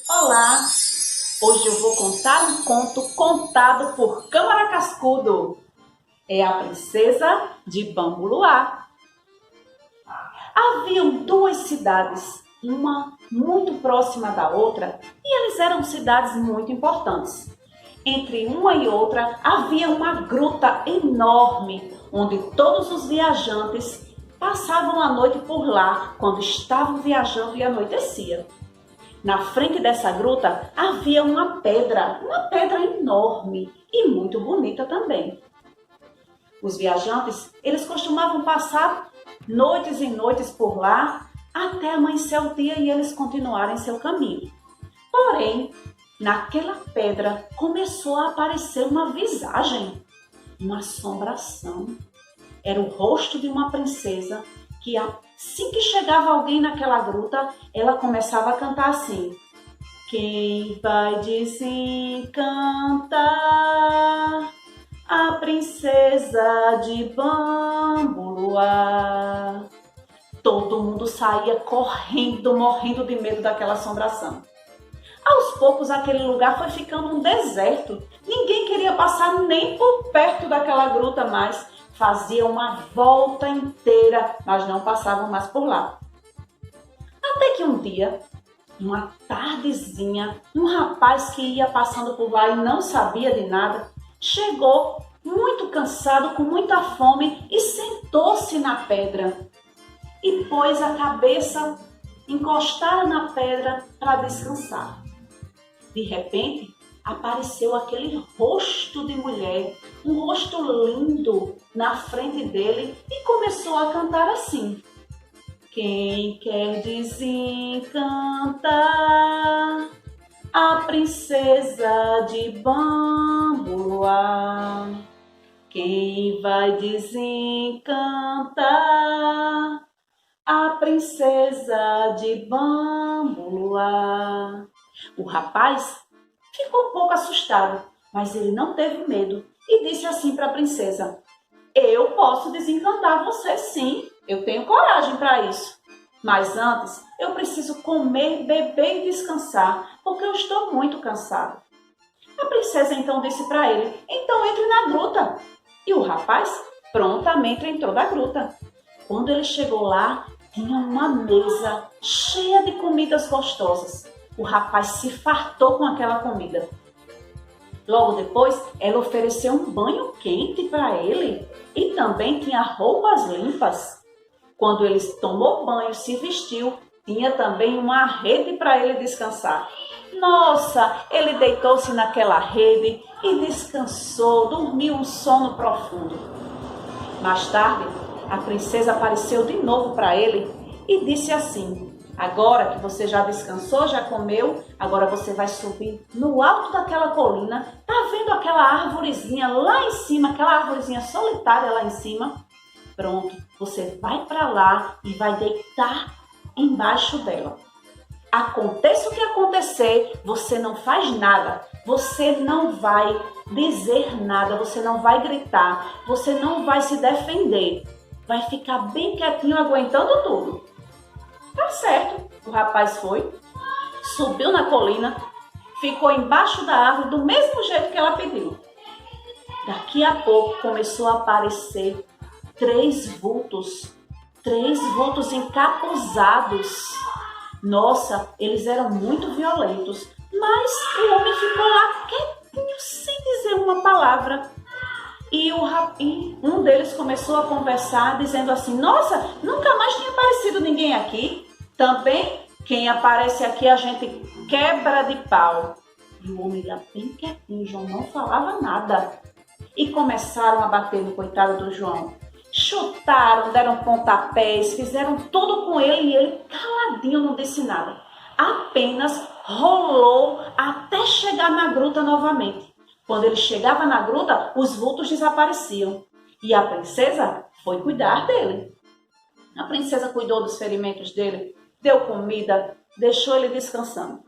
Olá! Hoje eu vou contar um conto contado por Câmara Cascudo. É a Princesa de Bambo-Luar. Haviam duas cidades, uma muito próxima da outra, e elas eram cidades muito importantes. Entre uma e outra havia uma gruta enorme, onde todos os viajantes passavam a noite por lá quando estavam viajando e anoitecia. Na frente dessa gruta havia uma pedra enorme e muito bonita também. Os viajantes, eles costumavam passar noites e noites por lá até amanhecer o dia e eles continuarem seu caminho. Porém, naquela pedra começou a aparecer uma visagem, uma assombração. Era o rosto de uma princesa que assim que chegava alguém naquela gruta, ela começava a cantar assim: quem vai desencantar a princesa de Bambo-Luar? Todo mundo saía correndo, morrendo de medo daquela assombração. Aos poucos, aquele lugar foi ficando um deserto. Ninguém queria passar nem por perto daquela gruta mais. Fazia uma volta inteira, mas não passavam mais por lá. Até que um dia, uma tardezinha, um rapaz que ia passando por lá e não sabia de nada, chegou muito cansado, com muita fome, e sentou-se na pedra. E pôs a cabeça encostada na pedra para descansar. De repente, apareceu aquele rosto de mulher, um rosto lindo na frente dele, e começou a cantar assim: quem quer desencantar a princesa de Bambo-Luar? Quem vai desencantar a princesa de Bambo-Luar? O rapaz ficou um pouco assustado, mas ele não teve medo e disse assim para a princesa: eu posso desencantar você sim, eu tenho coragem para isso. Mas antes eu preciso comer, beber e descansar, porque eu estou muito cansado. A princesa então disse para ele: então entre na gruta. E o rapaz prontamente entrou na gruta. Quando ele chegou lá, tinha uma mesa cheia de comidas gostosas. O rapaz se fartou com aquela comida. Logo depois, ela ofereceu um banho quente para ele e também tinha roupas limpas. Quando ele tomou banho, se vestiu, tinha também uma rede para ele descansar. Nossa, ele deitou-se naquela rede e descansou, dormiu um sono profundo. Mais tarde, a princesa apareceu de novo para ele e disse assim: agora que você já descansou, já comeu, agora você vai subir no alto daquela colina. Tá vendo aquela árvorezinha lá em cima, aquela árvorezinha solitária lá em cima? Pronto, você vai para lá e vai deitar embaixo dela. Aconteça o que acontecer, você não faz nada, você não vai dizer nada, você não vai gritar, você não vai se defender. Vai ficar bem quietinho, aguentando tudo. Tá certo, o rapaz foi, subiu na colina, ficou embaixo da árvore do mesmo jeito que ela pediu. Daqui a pouco começou a aparecer três vultos encapuzados. Nossa, eles eram muito violentos, mas o homem ficou lá quietinho, sem dizer uma palavra. E um deles começou a conversar, dizendo assim: nossa, nunca mais tinha aparecido ninguém aqui. Também, quem aparece aqui a gente quebra de pau. E o homem lá bem quietinho, João não falava nada. E começaram a bater no coitado do João. Chutaram, deram pontapés, fizeram tudo com ele e ele caladinho, não disse nada. Apenas rolou até chegar na gruta novamente. Quando ele chegava na gruta, os vultos desapareciam. E a princesa foi cuidar dele. A princesa cuidou dos ferimentos dele, deu comida, deixou ele descansando.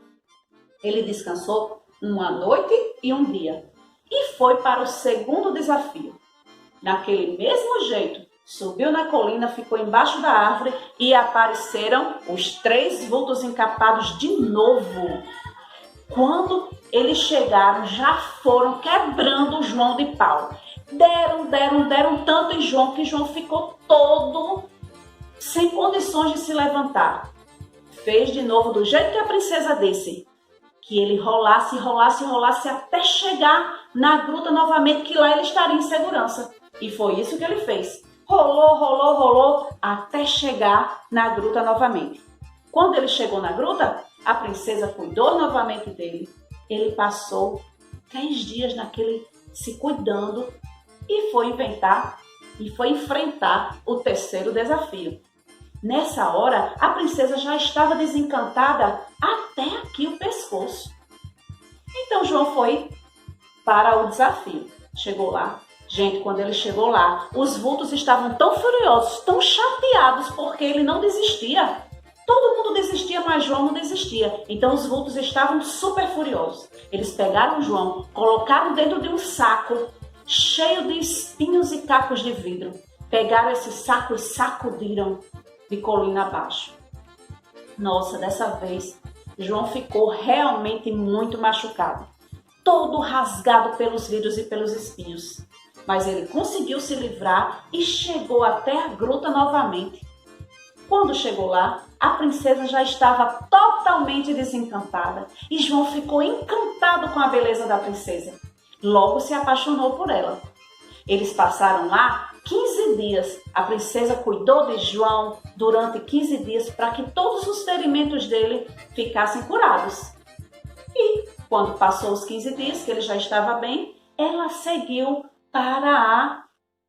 Ele descansou uma noite e um dia. E foi para o segundo desafio. Daquele mesmo jeito, subiu na colina, ficou embaixo da árvore e apareceram os três vultos encapados de novo. Quando eles chegaram, já foram quebrando João de pau. Deram tanto em João que João ficou todo sem condições de se levantar. Fez de novo do jeito que a princesa disse, que ele rolasse até chegar na gruta novamente, que lá ele estaria em segurança. E foi isso que ele fez. Rolou até chegar na gruta novamente. Quando ele chegou na gruta, a princesa cuidou novamente dele. Ele passou 3 dias se cuidando e foi enfrentar o terceiro desafio. Nessa hora, a princesa já estava desencantada até aqui o pescoço. Então João foi para o desafio. Chegou lá. Gente, quando ele chegou lá, os vultos estavam tão furiosos, tão chateados, porque ele não desistia. Todo mundo desistia, mas João não desistia. Então os vultos estavam super furiosos. Eles pegaram João, colocaram dentro de um saco cheio de espinhos e cacos de vidro. Pegaram esse saco e sacudiram de colina abaixo. Nossa, dessa vez, João ficou realmente muito machucado. Todo rasgado pelos vidros e pelos espinhos. Mas ele conseguiu se livrar e chegou até a gruta novamente. Quando chegou lá, a princesa já estava totalmente desencantada e João ficou encantado com a beleza da princesa. Logo se apaixonou por ela. Eles passaram lá 15 dias. A princesa cuidou de João durante 15 dias para que todos os ferimentos dele ficassem curados. E quando passou os 15 dias, que ele já estava bem, ela seguiu para a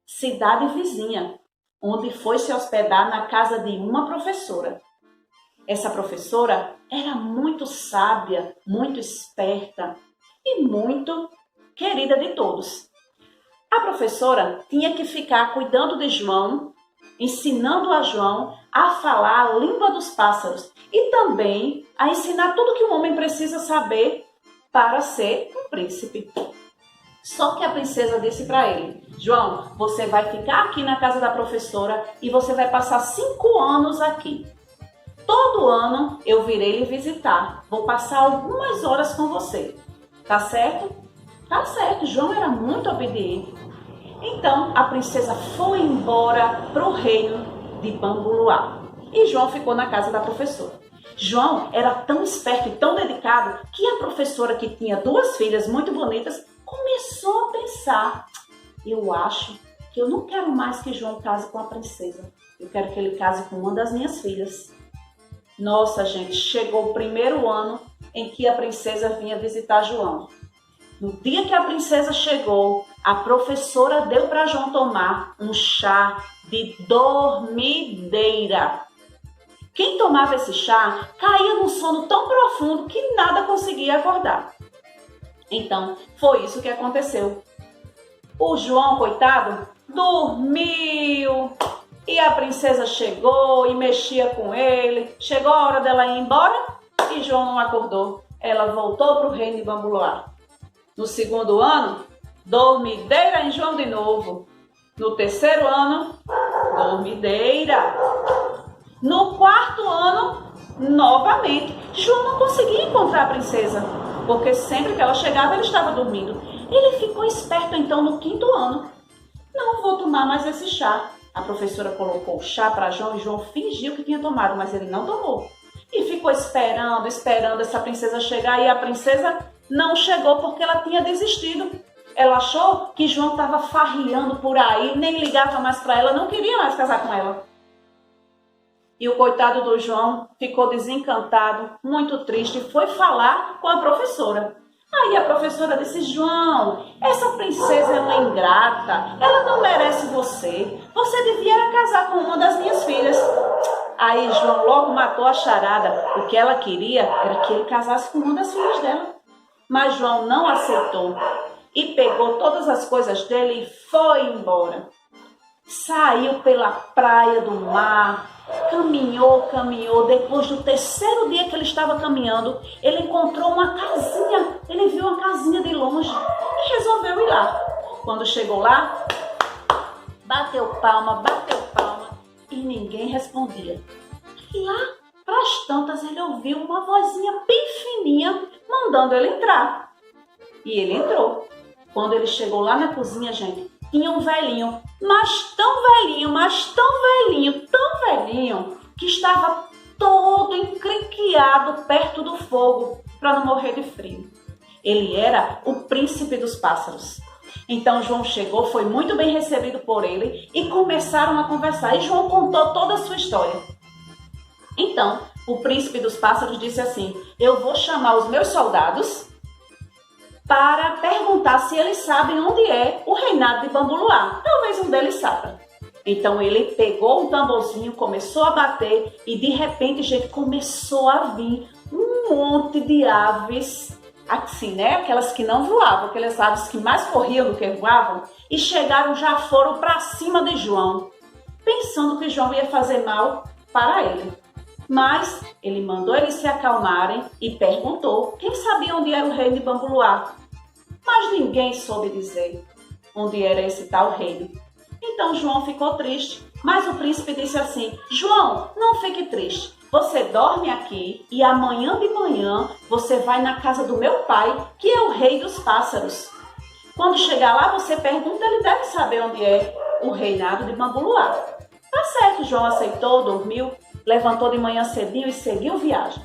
cidade vizinha, onde foi se hospedar na casa de uma professora. Essa professora era muito sábia, muito esperta e muito querida de todos. A professora tinha que ficar cuidando de João, ensinando a João a falar a língua dos pássaros e também a ensinar tudo que um homem precisa saber para ser um príncipe. Só que a princesa disse para ele: João, você vai ficar aqui na casa da professora e você vai passar 5 anos aqui. Todo ano eu virei lhe visitar. Vou passar algumas horas com você. Tá certo? Tá certo. João era muito obediente. Então a princesa foi embora para o reino de Bambuluá. E João ficou na casa da professora. João era tão esperto e tão dedicado que a professora, que tinha 2 filhas muito bonitas, começou a pensar: eu acho que eu não quero mais que João case com a princesa. Eu quero que ele case com uma das minhas filhas. Nossa, gente, chegou o primeiro ano em que a princesa vinha visitar João. No dia que a princesa chegou, a professora deu para João tomar um chá de dormideira. Quem tomava esse chá caía num sono tão profundo que nada conseguia acordar. Então, foi isso que aconteceu. O João, coitado, dormiu. E a princesa chegou e mexia com ele. Chegou a hora dela ir embora e João não acordou. Ela voltou para o reino de Bambuluá. No 2º ano, dormideira em João de novo. No 3º ano, dormideira. No 4º ano, novamente. João não conseguia encontrar a princesa, porque sempre que ela chegava, ele estava dormindo. Ele ficou esperto então no 5º ano. Não vou tomar mais esse chá. A professora colocou o chá para João e João fingiu que tinha tomado, mas ele não tomou. E ficou esperando essa princesa chegar, e a princesa não chegou porque ela tinha desistido. Ela achou que João estava farriando por aí, nem ligava mais para ela, não queria mais casar com ela. E o coitado do João ficou desencantado, muito triste, foi falar com a professora. Aí a professora disse: João, essa princesa é uma ingrata, ela não merece você. Você devia casar com uma das minhas filhas. Aí João logo matou a charada. O que ela queria era que ele casasse com uma das filhas dela. Mas João não aceitou e pegou todas as coisas dele e foi embora. Saiu pela praia do mar, caminhou. Depois do 3º dia que ele estava caminhando, ele encontrou uma casinha. Ele viu uma casinha de longe e resolveu ir lá. Quando chegou lá, bateu palma e ninguém respondia. E lá, para as tantas, ele ouviu uma vozinha bem fininha mandando ele entrar. E ele entrou. Quando ele chegou lá na cozinha, gente, tinha um velhinho, mas tão velhinho, tão velhinho, que estava todo encrenqueado perto do fogo para não morrer de frio. Ele era o príncipe dos pássaros. Então João chegou, foi muito bem recebido por ele e começaram a conversar. E João contou toda a sua história. Então, o príncipe dos pássaros disse assim: eu vou chamar os meus soldados para perguntar se eles sabem onde é o reinado de Bambu-Luar. Talvez um deles saiba. Então ele pegou um tamborzinho, começou a bater e de repente, gente, começou a vir um monte de aves, assim, né? Aquelas que não voavam, aquelas aves que mais corriam do que voavam, e chegaram, já foram para cima de João, pensando que João ia fazer mal para ele. Mas ele mandou eles se acalmarem e perguntou quem sabia onde era o reino de Bambu-Luar. Mas ninguém soube dizer onde era esse tal reino. Então João ficou triste, mas o príncipe disse assim: João, não fique triste. Você dorme aqui e amanhã de manhã você vai na casa do meu pai, que é o rei dos pássaros. Quando chegar lá, você pergunta, ele deve saber onde é o reinado de Bambu-Luar. Tá certo, João aceitou, dormiu, levantou de manhã cedinho e seguiu viagem.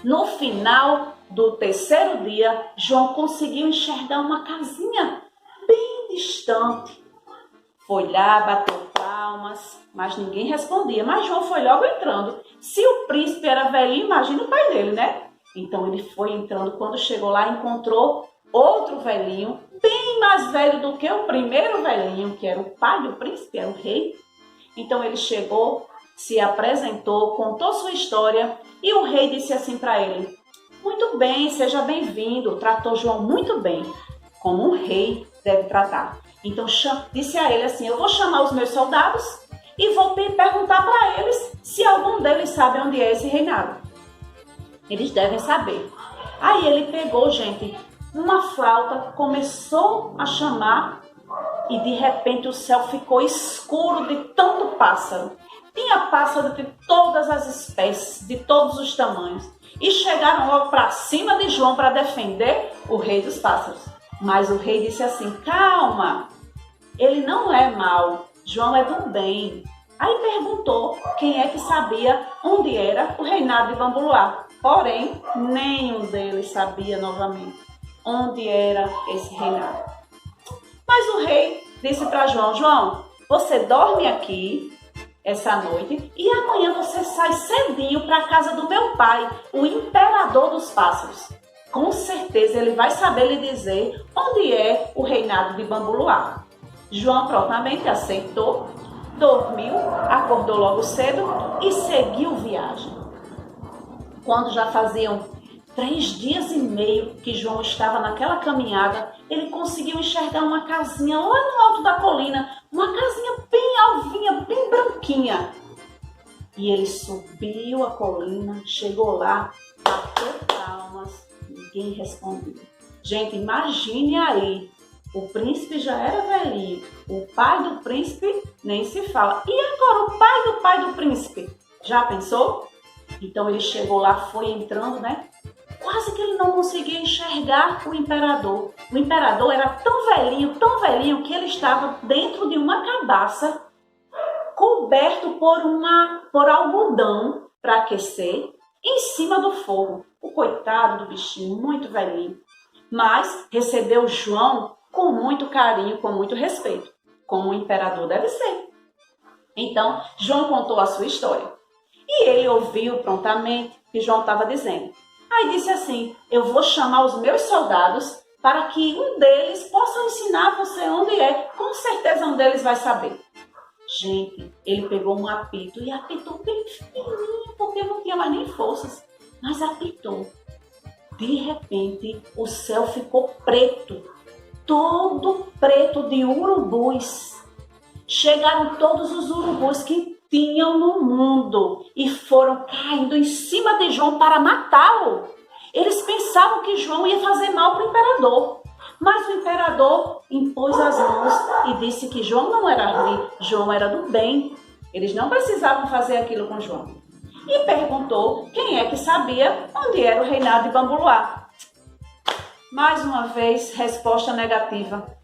No final do terceiro dia, João conseguiu enxergar uma casinha bem distante. Foi lá, bateu palmas, mas ninguém respondia. Mas João foi logo entrando. Se o príncipe era velhinho, imagina o pai dele, né? Então ele foi entrando. Quando chegou lá, encontrou outro velhinho, bem mais velho do que o primeiro velhinho, que era o pai do príncipe, era o rei. Então ele chegou, se apresentou, contou sua história e o rei disse assim para ele: muito bem, seja bem-vindo. Tratou João muito bem, como um rei deve tratar. Então disse a ele assim: eu vou chamar os meus soldados e vou perguntar para eles se algum deles sabe onde é esse reinado. Eles devem saber. Aí ele pegou, gente, uma flauta, começou a chamar e de repente o céu ficou escuro de tanto pássaro. Tinha pássaro de todas as espécies, de todos os tamanhos. E chegaram logo para cima de João para defender o rei dos pássaros. Mas o rei disse assim: calma, ele não é mau, João é do bem. Aí perguntou quem é que sabia onde era o reinado de Bambu-Luar. Porém, nenhum deles sabia novamente onde era esse reinado. Mas o rei disse para João: João, você dorme aqui essa noite e amanhã você sai cedinho para a casa do meu pai, o imperador dos pássaros. Com certeza ele vai saber lhe dizer onde é o reinado de Bambu-Luar. João prontamente aceitou, dormiu, acordou logo cedo e seguiu viagem. Quando já faziam 3 dias e meio que João estava naquela caminhada, ele conseguiu enxergar uma casinha lá no alto da colina, uma casinha bem alvinha, bem branquinha. E ele subiu a colina, chegou lá, bateu palmas, ninguém respondeu. Gente, imagine aí, o príncipe já era velhinho, o pai do príncipe nem se fala. E agora o pai do príncipe? Já pensou? Então ele chegou lá, foi entrando, né? Quase que ele não conseguia enxergar o imperador. O imperador era tão velhinho, que ele estava dentro de uma cabaça, coberto por algodão para aquecer, em cima do fogo. O coitado do bichinho, muito velhinho. Mas recebeu João com muito carinho, com muito respeito, como o imperador deve ser. Então, João contou a sua história. E ele ouviu prontamente o que João estava dizendo. Aí disse assim: eu vou chamar os meus soldados para que um deles possa ensinar você onde é. Com certeza um deles vai saber. Gente, ele pegou um apito e apitou bem fininho, porque não tinha mais nem forças. Mas apitou. De repente, o céu ficou preto. Todo preto de urubus. Chegaram todos os urubus que tinham no mundo e foram caindo em cima de João para matá-lo. Eles pensavam que João ia fazer mal para o imperador, mas o imperador impôs as mãos e disse que João não era ruim, João era do bem. Eles não precisavam fazer aquilo com João. e perguntou quem é que sabia onde era o reinado de Bambuloá. Mais uma vez, resposta negativa.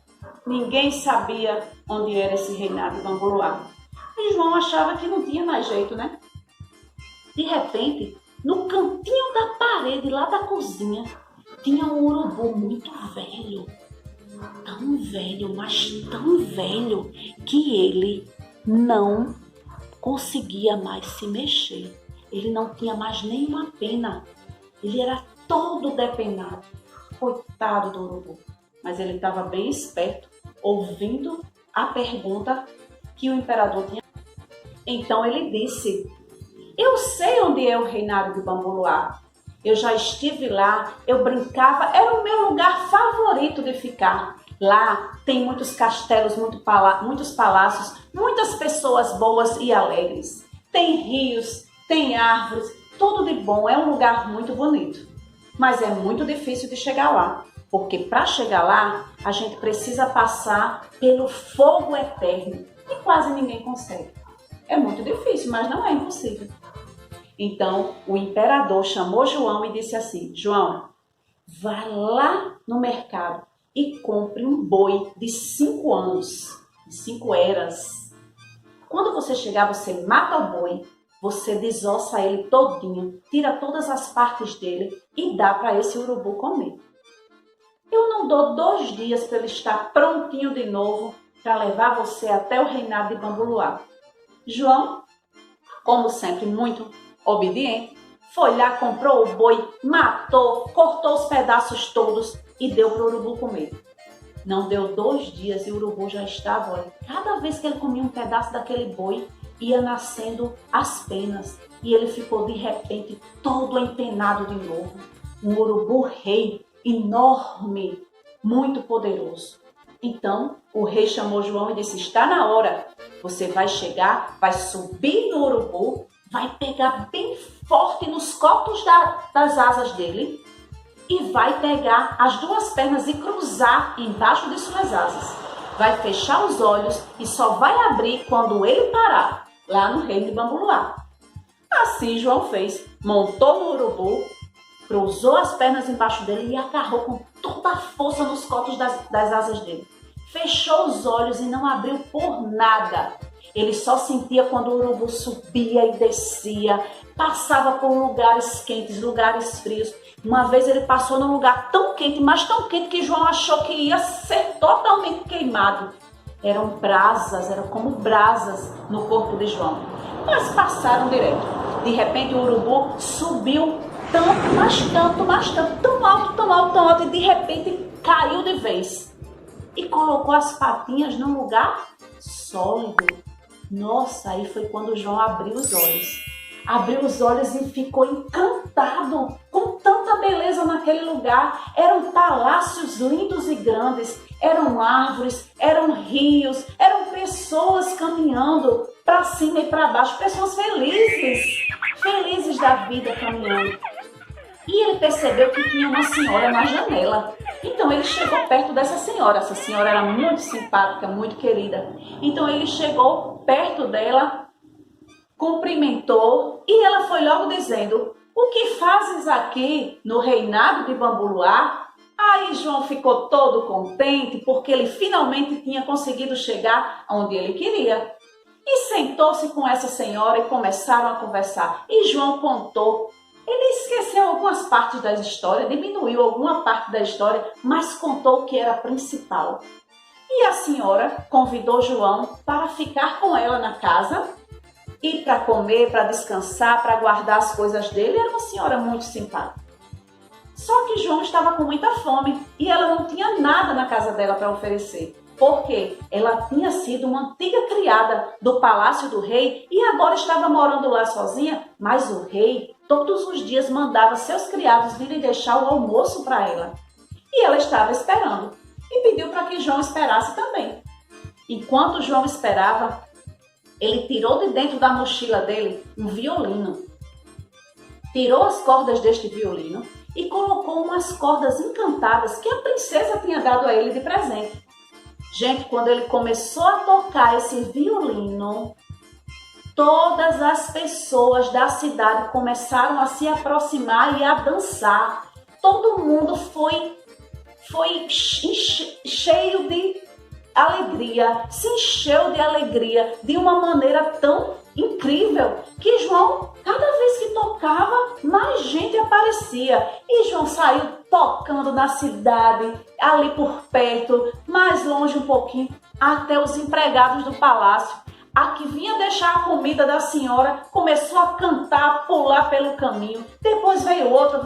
Ninguém sabia onde era esse reinado de Bambuloá. E João achava que não tinha mais jeito, né? De repente, no cantinho da parede lá da cozinha, tinha um urubu muito velho. Tão velho, mas tão velho, que ele não conseguia mais se mexer. Ele não tinha mais nenhuma pena. Ele era todo depenado. Coitado do urubu. Mas ele estava bem esperto, ouvindo a pergunta que o imperador tinha. Então ele disse: eu sei onde é o reinado de Bambuloá. Eu já estive lá, eu brincava, era o meu lugar favorito de ficar. Lá tem muitos castelos, muitos palácios, muitas pessoas boas e alegres. Tem rios, tem árvores, tudo de bom, é um lugar muito bonito. Mas é muito difícil de chegar lá, porque para chegar lá, a gente precisa passar pelo fogo eterno e quase ninguém consegue. É muito difícil, mas não é impossível. Então, o imperador chamou João e disse assim: João, vá lá no mercado e compre um boi de 5 anos, de 5 eras. Quando você chegar, você mata o boi, você desossa ele todinho, tira todas as partes dele e dá para esse urubu comer. Eu não dou 2 dias para ele estar prontinho de novo para levar você até o reinado de Bambuloá. João, como sempre, muito obediente, foi lá, comprou o boi, matou, cortou os pedaços todos e deu para o urubu comer. Não deu 2 dias e o urubu já estava, olha, cada vez que ele comia um pedaço daquele boi, ia nascendo as penas e ele ficou de repente todo empenado de novo. Um urubu rei enorme, muito poderoso. Então o rei chamou João e disse: está na hora, você vai chegar, vai subir no urubu, vai pegar bem forte nos copos das asas dele e vai pegar as 2 pernas e cruzar embaixo de suas asas. Vai fechar os olhos e só vai abrir quando ele parar, lá no reino de Bambuloá. Assim João fez, montou no urubu, cruzou as pernas embaixo dele e agarrou com toda a força nos copos das asas dele. Fechou os olhos e não abriu por nada. Ele só sentia quando o urubu subia e descia, passava por lugares quentes, lugares frios. Uma vez ele passou num lugar tão quente, mas tão quente que João achou que ia ser totalmente queimado. Eram brasas, eram como brasas no corpo de João. Mas passaram direto. De repente o urubu subiu tanto, tão alto, e de repente caiu de vez. E colocou as patinhas num lugar sólido. Nossa, aí foi quando João abriu os olhos. Abriu os olhos e ficou encantado com tanta beleza naquele lugar. Eram palácios lindos e grandes, eram árvores, eram rios, eram pessoas caminhando para cima e para baixo, pessoas felizes da vida caminhando. E ele percebeu que tinha uma senhora na janela. Então ele chegou perto dessa senhora. Essa senhora era muito simpática, muito querida. Então ele chegou perto dela, cumprimentou e ela foi logo dizendo: o que fazes aqui no reinado de Bambuloá? Aí João ficou todo contente porque ele finalmente tinha conseguido chegar onde ele queria. E sentou-se com essa senhora e começaram a conversar. E João contou. Ele esqueceu algumas partes da história, diminuiu alguma parte da história, mas contou o que era principal. E a senhora convidou João para ficar com ela na casa e para comer, para descansar, para guardar as coisas dele. Era uma senhora muito simpática. Só que João estava com muita fome e ela não tinha nada na casa dela para oferecer. Porque ela tinha sido uma antiga criada do palácio do rei e agora estava morando lá sozinha, mas o rei todos os dias mandava seus criados virem deixar o almoço para ela. E ela estava esperando e pediu para que João esperasse também. Enquanto João esperava, ele tirou de dentro da mochila dele um violino. Tirou as cordas deste violino e colocou umas cordas encantadas que a princesa tinha dado a ele de presente. Gente, quando ele começou a tocar esse violino, Todas as pessoas da cidade começaram a se aproximar e a dançar. Todo mundo foi cheio de alegria, se encheu de alegria de uma maneira tão incrível que João, cada vez que tocava, mais gente aparecia. E João saiu tocando na cidade, ali por perto, mais longe um pouquinho, até os empregados do palácio. A que vinha deixar a comida da senhora começou a cantar, pular pelo caminho. Depois veio outro,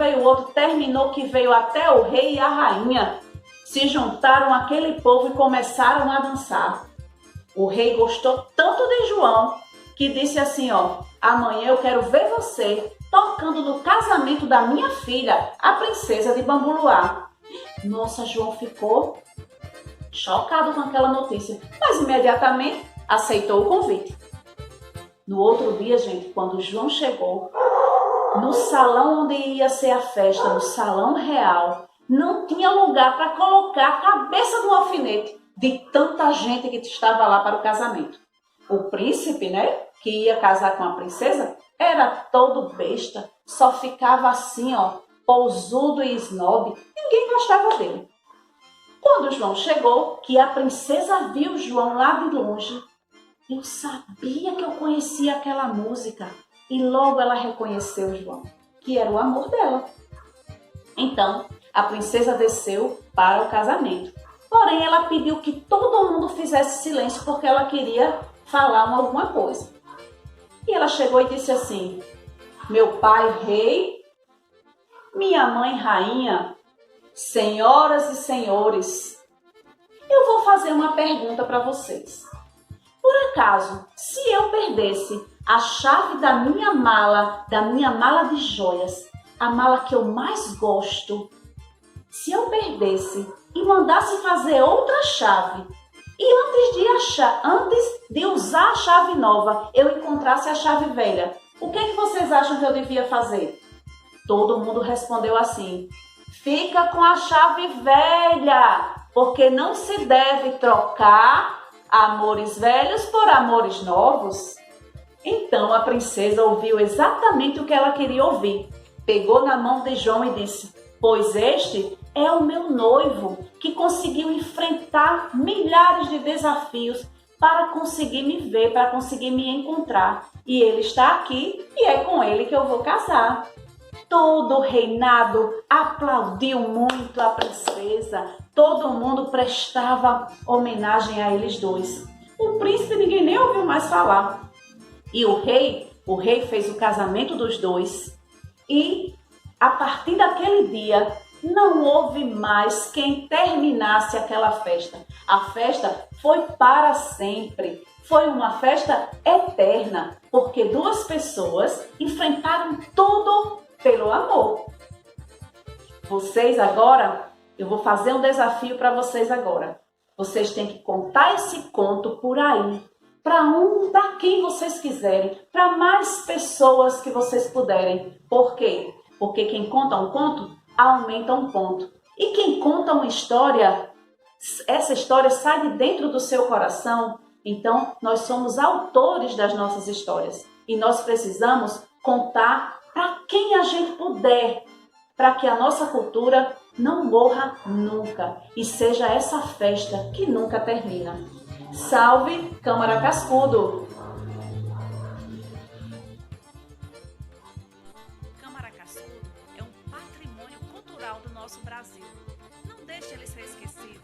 terminou que veio até o rei e a rainha. Se juntaram aquele povo e começaram a dançar. O rei gostou tanto de João que disse assim, amanhã eu quero ver você tocando no casamento da minha filha, a princesa de Bambuluá. Nossa, João ficou chocado com aquela notícia, mas imediatamente aceitou o convite. No outro dia, gente, quando João chegou no salão onde ia ser a festa, no salão real, não tinha lugar para colocar a cabeça do alfinete de tanta gente que estava lá para o casamento. O príncipe, que ia casar com a princesa, era todo besta, só ficava assim, pousudo e snob, ninguém gostava dele. Quando João chegou, que a princesa viu João lá de longe, eu sabia que eu conhecia aquela música e logo ela reconheceu João, que era o amor dela. Então, a princesa desceu para o casamento. Porém, ela pediu que todo mundo fizesse silêncio porque ela queria falar alguma coisa. E ela chegou e disse assim, meu pai rei, minha mãe rainha, senhoras e senhores, eu vou fazer uma pergunta para vocês. Por acaso, se eu perdesse a chave da minha mala de joias, a mala que eu mais gosto, se eu perdesse e mandasse fazer outra chave, e antes de usar a chave nova, eu encontrasse a chave velha, o que vocês acham que eu devia fazer? Todo mundo respondeu assim, fica com a chave velha, porque não se deve trocar amores velhos por amores novos. Então a princesa ouviu exatamente o que ela queria ouvir. Pegou na mão de João e disse, pois este é o meu noivo que conseguiu enfrentar milhares de desafios para conseguir me ver, para conseguir me encontrar. E ele está aqui e é com ele que eu vou casar. Todo o reinado aplaudiu muito a princesa. Todo mundo prestava homenagem a eles dois. O príncipe ninguém nem ouviu mais falar. E o rei fez o casamento dos dois. E a partir daquele dia, não houve mais quem terminasse aquela festa. A festa foi para sempre. Foi uma festa eterna, porque duas pessoas enfrentaram tudo pelo amor. Vocês agora, eu vou fazer um desafio para vocês agora. Vocês têm que contar esse conto por aí, para quem vocês quiserem, para mais pessoas que vocês puderem. Por quê? Porque quem conta um conto, aumenta um ponto. E quem conta uma história, essa história sai de dentro do seu coração. Então, nós somos autores das nossas histórias. E nós precisamos contar para quem a gente puder, para que a nossa cultura não morra nunca e seja essa festa que nunca termina. Salve Câmara Cascudo! Câmara Cascudo é um patrimônio cultural do nosso Brasil. Não deixe ele ser esquecido.